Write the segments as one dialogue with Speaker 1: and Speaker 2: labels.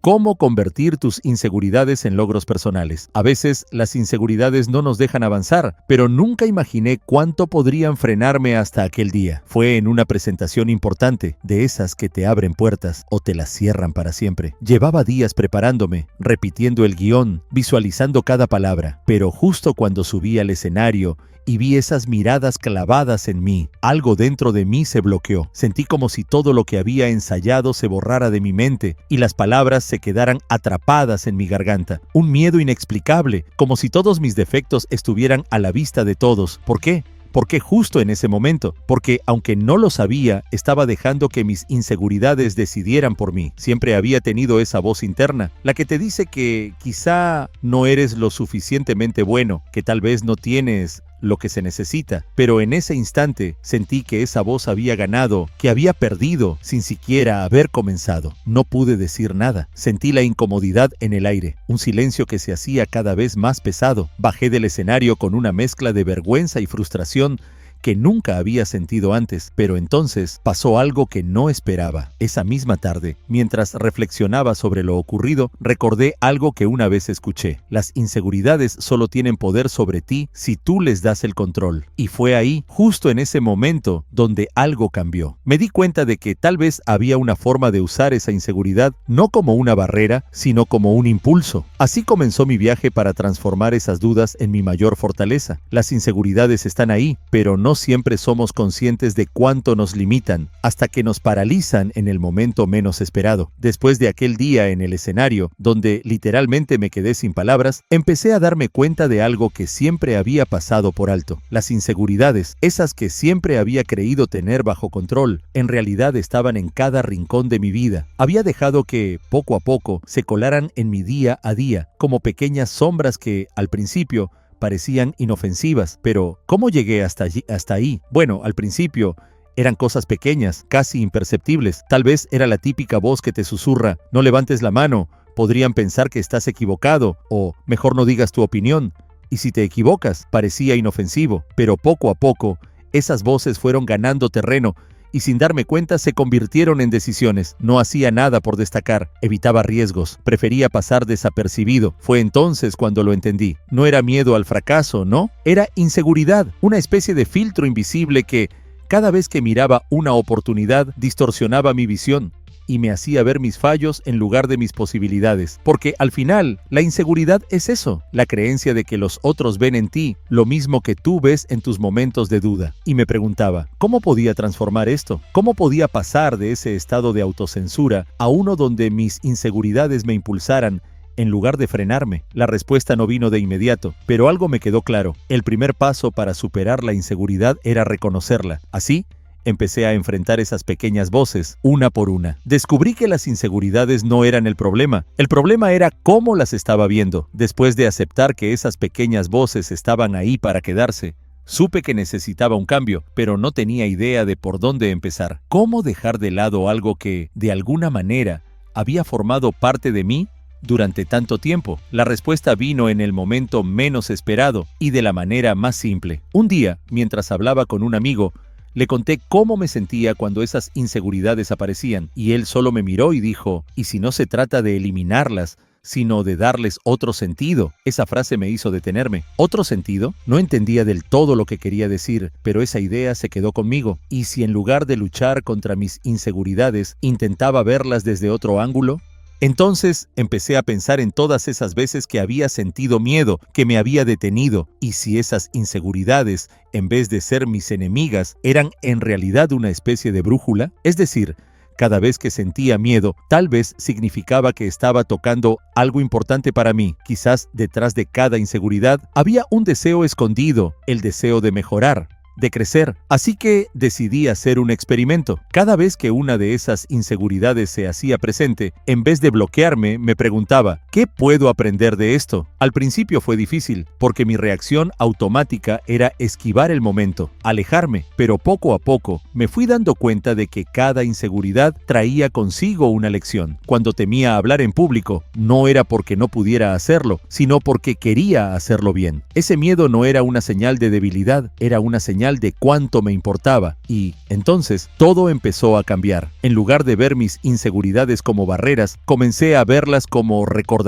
Speaker 1: ¿Cómo convertir tus inseguridades en logros personales? A veces las inseguridades no nos dejan avanzar, pero nunca imaginé cuánto podrían frenarme hasta aquel día. Fue en una presentación importante, de esas que te abren puertas o te las cierran para siempre. Llevaba días preparándome, repitiendo el guión, visualizando cada palabra, pero justo cuando subí al escenario y vi esas miradas clavadas en mí, algo dentro de mí se bloqueó. Sentí como si todo lo que había ensayado se borrara de mi mente y las palabras se quedaran atrapadas en mi garganta. Un miedo inexplicable, como si todos mis defectos estuvieran a la vista de todos. ¿Por qué? ¿Por qué justo en ese momento? Porque, aunque no lo sabía, estaba dejando que mis inseguridades decidieran por mí. Siempre había tenido esa voz interna, la que te dice que quizá no eres lo suficientemente bueno, que tal vez no tienes lo que se necesita, pero en ese instante sentí que esa voz había ganado, que había perdido sin siquiera haber comenzado. No pude decir nada. Sentí la incomodidad en el aire, un silencio que se hacía cada vez más pesado. Bajé del escenario con una mezcla de vergüenza y frustración que nunca había sentido antes, pero entonces pasó algo que no esperaba. Esa misma tarde, mientras reflexionaba sobre lo ocurrido, recordé algo que una vez escuché. Las inseguridades solo tienen poder sobre ti si tú les das el control. Y fue ahí, justo en ese momento, donde algo cambió. Me di cuenta de que tal vez había una forma de usar esa inseguridad no como una barrera, sino como un impulso. Así comenzó mi viaje para transformar esas dudas en mi mayor fortaleza. Las inseguridades están ahí, pero no siempre somos conscientes de cuánto nos limitan, hasta que nos paralizan en el momento menos esperado. Después de aquel día en el escenario, donde literalmente me quedé sin palabras, empecé a darme cuenta de algo que siempre había pasado por alto. Las inseguridades, esas que siempre había creído tener bajo control, en realidad estaban en cada rincón de mi vida. Había dejado que, poco a poco, se colaran en mi día a día, como pequeñas sombras que, al principio, parecían inofensivas, pero ¿cómo llegué hasta ahí? Bueno, al principio eran cosas pequeñas, casi imperceptibles. Tal vez era la típica voz que te susurra, no levantes la mano, podrían pensar que estás equivocado, o mejor no digas tu opinión. Y si te equivocas, parecía inofensivo, pero poco a poco, esas voces fueron ganando terreno, y sin darme cuenta se convirtieron en decisiones. No hacía nada por destacar, evitaba riesgos, prefería pasar desapercibido. Fue entonces cuando lo entendí. No era miedo al fracaso, ¿no? Era inseguridad, una especie de filtro invisible que, cada vez que miraba una oportunidad, distorsionaba mi visión y me hacía ver mis fallos en lugar de mis posibilidades. Porque al final, la inseguridad es eso, la creencia de que los otros ven en ti lo mismo que tú ves en tus momentos de duda. Y me preguntaba, ¿cómo podía transformar esto? ¿Cómo podía pasar de ese estado de autocensura a uno donde mis inseguridades me impulsaran en lugar de frenarme? La respuesta no vino de inmediato, pero algo me quedó claro. El primer paso para superar la inseguridad era reconocerla. Así, empecé a enfrentar esas pequeñas voces, una por una. Descubrí que las inseguridades no eran el problema. El problema era cómo las estaba viendo. Después de aceptar que esas pequeñas voces estaban ahí para quedarse, supe que necesitaba un cambio, pero no tenía idea de por dónde empezar. ¿Cómo dejar de lado algo que, de alguna manera, había formado parte de mí durante tanto tiempo? La respuesta vino en el momento menos esperado y de la manera más simple. Un día, mientras hablaba con un amigo, le conté cómo me sentía cuando esas inseguridades aparecían, y él solo me miró y dijo, ¿y si no se trata de eliminarlas, sino de darles otro sentido? Esa frase me hizo detenerme. ¿Otro sentido? No entendía del todo lo que quería decir, pero esa idea se quedó conmigo. ¿Y si en lugar de luchar contra mis inseguridades, intentaba verlas desde otro ángulo? Entonces empecé a pensar en todas esas veces que había sentido miedo, que me había detenido, y si esas inseguridades, en vez de ser mis enemigas, eran en realidad una especie de brújula. Es decir, cada vez que sentía miedo, tal vez significaba que estaba tocando algo importante para mí. Quizás detrás de cada inseguridad había un deseo escondido, el deseo de mejorar, de crecer. Así que decidí hacer un experimento. Cada vez que una de esas inseguridades se hacía presente, en vez de bloquearme, me preguntaba, ¿Qué puedo aprender de esto? Al principio fue difícil, porque mi reacción automática era esquivar el momento, alejarme, pero poco a poco me fui dando cuenta de que cada inseguridad traía consigo una lección. Cuando temía hablar en público, no era porque no pudiera hacerlo, sino porque quería hacerlo bien. Ese miedo no era una señal de debilidad, era una señal de cuánto me importaba, y entonces todo empezó a cambiar. En lugar de ver mis inseguridades como barreras, comencé a verlas como recordatorios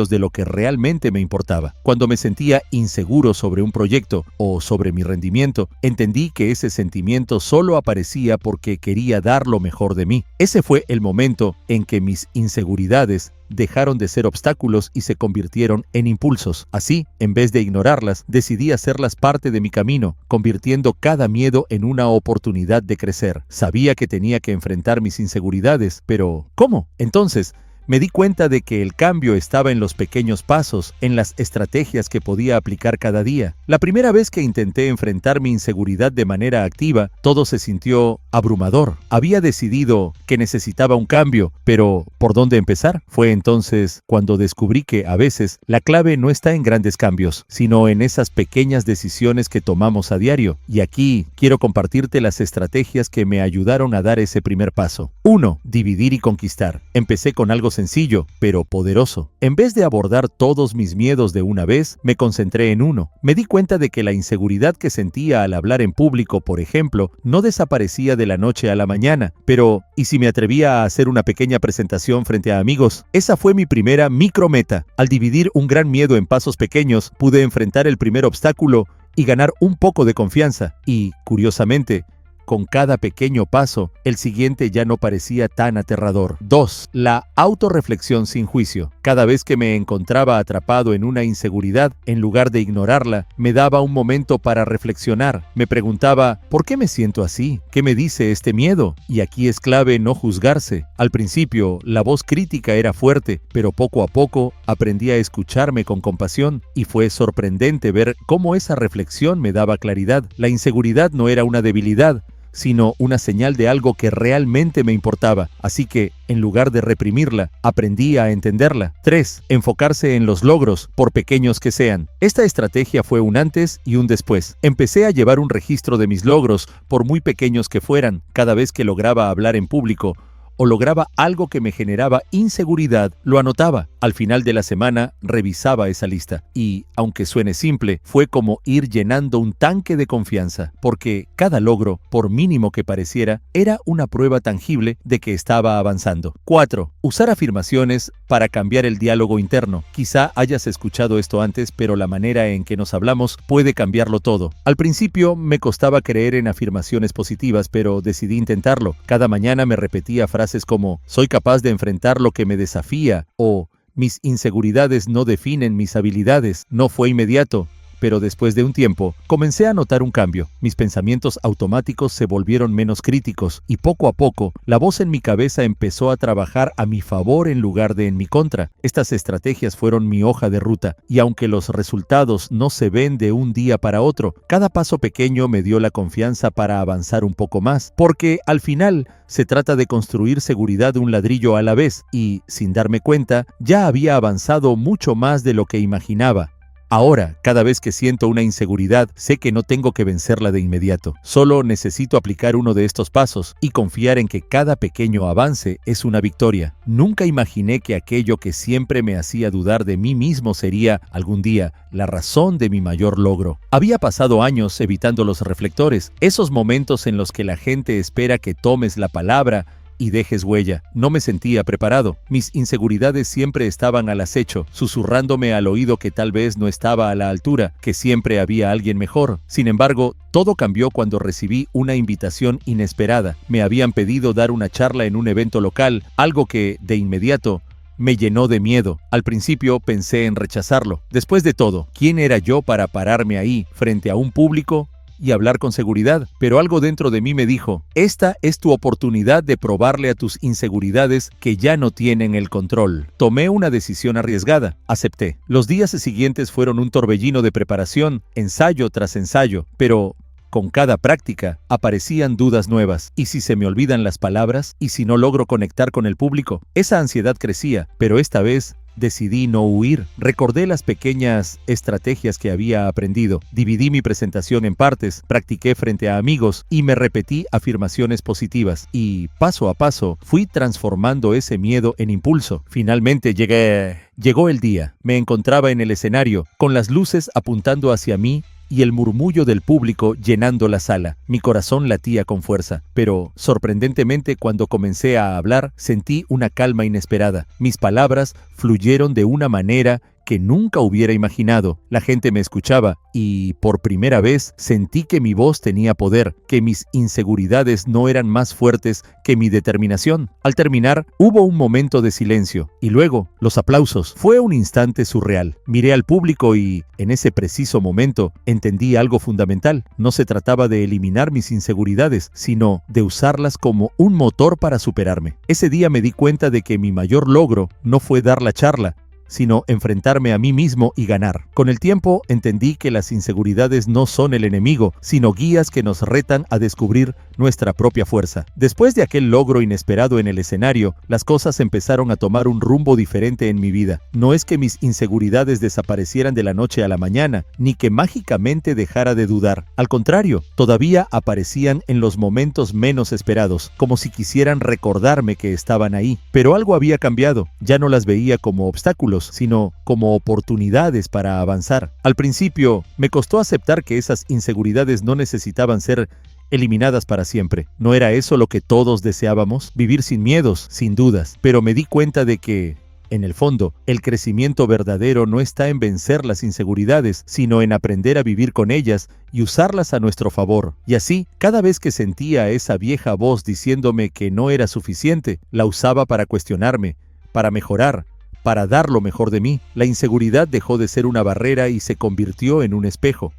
Speaker 1: de lo que realmente me importaba. Cuando me sentía inseguro sobre un proyecto o sobre mi rendimiento, entendí que ese sentimiento solo aparecía porque quería dar lo mejor de mí. Ese fue el momento en que mis inseguridades dejaron de ser obstáculos y se convirtieron en impulsos. Así, en vez de ignorarlas, decidí hacerlas parte de mi camino, convirtiendo cada miedo en una oportunidad de crecer. Sabía que tenía que enfrentar mis inseguridades, pero ¿cómo? Entonces, me di cuenta de que el cambio estaba en los pequeños pasos, en las estrategias que podía aplicar cada día. La primera vez que intenté enfrentar mi inseguridad de manera activa, todo se sintió abrumador. Había decidido que necesitaba un cambio, pero ¿por dónde empezar? Fue entonces cuando descubrí que a veces la clave no está en grandes cambios, sino en esas pequeñas decisiones que tomamos a diario. Y aquí quiero compartirte las estrategias que me ayudaron a dar ese primer paso. 1. Dividir y conquistar. Empecé con algo sencillo, pero poderoso. En vez de abordar todos mis miedos de una vez, me concentré en uno. Me di cuenta de que la inseguridad que sentía al hablar en público, por ejemplo, no desaparecía de la noche a la mañana. Pero, ¿y si me atrevía a hacer una pequeña presentación frente a amigos? Esa fue mi primera micrometa. Al dividir un gran miedo en pasos pequeños, pude enfrentar el primer obstáculo y ganar un poco de confianza. Y, curiosamente, con cada pequeño paso, el siguiente ya no parecía tan aterrador. 2. La autorreflexión sin juicio. Cada vez que me encontraba atrapado en una inseguridad, en lugar de ignorarla, me daba un momento para reflexionar. Me preguntaba, ¿por qué me siento así? ¿Qué me dice este miedo? Y aquí es clave no juzgarse. Al principio, la voz crítica era fuerte, pero poco a poco aprendí a escucharme con compasión y fue sorprendente ver cómo esa reflexión me daba claridad. La inseguridad no era una debilidad, sino una señal de algo que realmente me importaba. Así que, en lugar de reprimirla, aprendí a entenderla. 3. Enfocarse en los logros, por pequeños que sean. Esta estrategia fue un antes y un después. Empecé a llevar un registro de mis logros, por muy pequeños que fueran. Cada vez que lograba hablar en público, o lograba algo que me generaba inseguridad, lo anotaba. Al final de la semana, revisaba esa lista. Y, aunque suene simple, fue como ir llenando un tanque de confianza, porque cada logro, por mínimo que pareciera, era una prueba tangible de que estaba avanzando. 4. Usar afirmaciones para cambiar el diálogo interno. Quizá hayas escuchado esto antes, pero la manera en que nos hablamos puede cambiarlo todo. Al principio me costaba creer en afirmaciones positivas, pero decidí intentarlo. Cada mañana me repetía frases como «soy capaz de enfrentar lo que me desafía» o «mis inseguridades no definen mis habilidades». No fue inmediato, pero después de un tiempo, comencé a notar un cambio. Mis pensamientos automáticos se volvieron menos críticos y poco a poco, la voz en mi cabeza empezó a trabajar a mi favor en lugar de en mi contra. Estas estrategias fueron mi hoja de ruta y aunque los resultados no se ven de un día para otro, cada paso pequeño me dio la confianza para avanzar un poco más, porque al final se trata de construir seguridad un ladrillo a la vez y, sin darme cuenta, ya había avanzado mucho más de lo que imaginaba. Ahora, cada vez que siento una inseguridad, sé que no tengo que vencerla de inmediato. Solo necesito aplicar uno de estos pasos y confiar en que cada pequeño avance es una victoria. Nunca imaginé que aquello que siempre me hacía dudar de mí mismo sería, algún día, la razón de mi mayor logro. Había pasado años evitando los reflectores, esos momentos en los que la gente espera que tomes la palabra y dejes huella. No me sentía preparado. Mis inseguridades siempre estaban al acecho, susurrándome al oído que tal vez no estaba a la altura, que siempre había alguien mejor. Sin embargo, todo cambió cuando recibí una invitación inesperada. Me habían pedido dar una charla en un evento local, algo que, de inmediato, me llenó de miedo. Al principio pensé en rechazarlo. Después de todo, ¿quién era yo para pararme ahí, frente a un público y hablar con seguridad? Pero algo dentro de mí me dijo, esta es tu oportunidad de probarle a tus inseguridades que ya no tienen el control. Tomé una decisión arriesgada, acepté. Los días siguientes fueron un torbellino de preparación, ensayo tras ensayo, pero con cada práctica aparecían dudas nuevas. ¿Y si se me olvidan las palabras? ¿Y si no logro conectar con el público? Esa ansiedad crecía, pero esta vez Decidí no huir. Recordé las pequeñas estrategias que había aprendido. Dividí mi presentación en partes, practiqué frente a amigos y me repetí afirmaciones positivas. Y paso a paso fui transformando ese miedo en impulso. Finalmente llegó el día. Me encontraba en el escenario, con las luces apuntando hacia mí y el murmullo del público llenando la sala. Mi corazón latía con fuerza, pero sorprendentemente cuando comencé a hablar sentí una calma inesperada. Mis palabras fluyeron de una manera que nunca hubiera imaginado. La gente me escuchaba y por primera vez sentí que mi voz tenía poder, que mis inseguridades no eran más fuertes que mi determinación. Al terminar, hubo un momento de silencio y luego los aplausos. Fue un instante surreal. Miré al público y, en ese preciso momento, entendí algo fundamental. No se trataba de eliminar mis inseguridades, sino de usarlas como un motor para superarme. Ese día me di cuenta de que mi mayor logro no fue dar la charla, sino enfrentarme a mí mismo y ganar. Con el tiempo entendí que las inseguridades no son el enemigo, sino guías que nos retan a descubrir nuestra propia fuerza. Después de aquel logro inesperado en el escenario, las cosas empezaron a tomar un rumbo diferente en mi vida. No es que mis inseguridades desaparecieran de la noche a la mañana, ni que mágicamente dejara de dudar. Al contrario, todavía aparecían en los momentos menos esperados, como si quisieran recordarme que estaban ahí. Pero algo había cambiado. Ya no las veía como obstáculos, sino como oportunidades para avanzar. Al principio, me costó aceptar que esas inseguridades no necesitaban ser eliminadas para siempre. ¿No era eso lo que todos deseábamos? Vivir sin miedos, sin dudas. Pero me di cuenta de que, en el fondo, el crecimiento verdadero no está en vencer las inseguridades, sino en aprender a vivir con ellas y usarlas a nuestro favor. Y así, cada vez que sentía esa vieja voz diciéndome que no era suficiente, la usaba para cuestionarme, para mejorar, para dar lo mejor de mí. La inseguridad dejó de ser una barrera y se convirtió en un espejo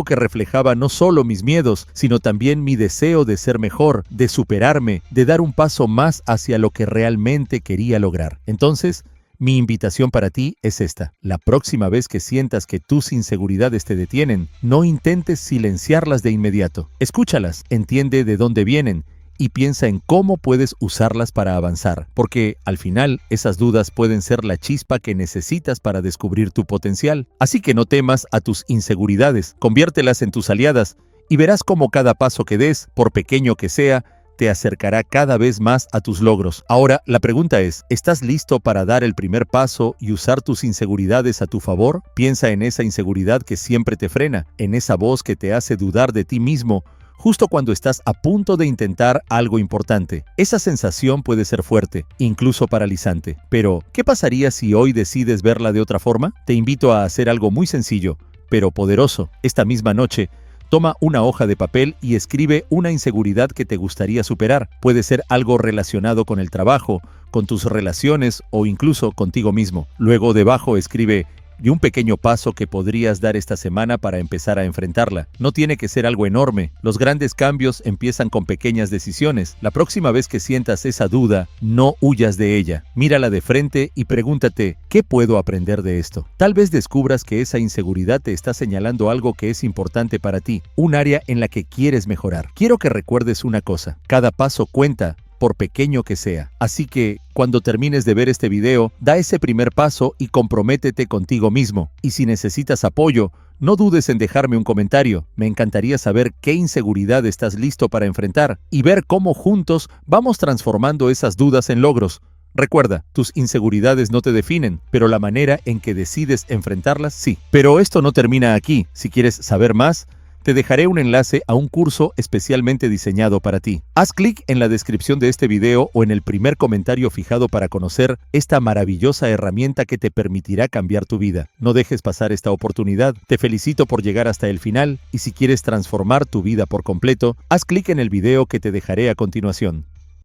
Speaker 1: que reflejaba no solo mis miedos, sino también mi deseo de ser mejor, de superarme, de dar un paso más hacia lo que realmente quería lograr. Entonces, mi invitación para ti es esta. La próxima vez que sientas que tus inseguridades te detienen, no intentes silenciarlas de inmediato. Escúchalas, entiende de dónde vienen y piensa en cómo puedes usarlas para avanzar, porque al final esas dudas pueden ser la chispa que necesitas para descubrir tu potencial. Así que no temas a tus inseguridades, conviértelas en tus aliadas y verás cómo cada paso que des, por pequeño que sea, te acercará cada vez más a tus logros. Ahora, la pregunta es, ¿estás listo para dar el primer paso y usar tus inseguridades a tu favor? Piensa en esa inseguridad que siempre te frena, en esa voz que te hace dudar de ti mismo, justo cuando estás a punto de intentar algo importante. Esa sensación puede ser fuerte, incluso paralizante. Pero, ¿qué pasaría si hoy decides verla de otra forma? Te invito a hacer algo muy sencillo, pero poderoso. Esta misma noche, toma una hoja de papel y escribe una inseguridad que te gustaría superar. Puede ser algo relacionado con el trabajo, con tus relaciones o incluso contigo mismo. Luego debajo escribe: y un pequeño paso que podrías dar esta semana para empezar a enfrentarla. No tiene que ser algo enorme. Los grandes cambios empiezan con pequeñas decisiones. La próxima vez que sientas esa duda, no huyas de ella. Mírala de frente y pregúntate, ¿qué puedo aprender de esto? Tal vez descubras que esa inseguridad te está señalando algo que es importante para ti, un área en la que quieres mejorar. Quiero que recuerdes una cosa: cada paso cuenta, por pequeño que sea. Así que, cuando termines de ver este video, da ese primer paso y comprométete contigo mismo. Y si necesitas apoyo, no dudes en dejarme un comentario. Me encantaría saber qué inseguridad estás listo para enfrentar y ver cómo juntos vamos transformando esas dudas en logros. Recuerda, tus inseguridades no te definen, pero la manera en que decides enfrentarlas sí. Pero esto no termina aquí. Si quieres saber más, te dejaré un enlace a un curso especialmente diseñado para ti. Haz clic en la descripción de este video o en el primer comentario fijado para conocer esta maravillosa herramienta que te permitirá cambiar tu vida. No dejes pasar esta oportunidad. Te felicito por llegar hasta el final y si quieres transformar tu vida por completo, haz clic en el video que te dejaré a continuación.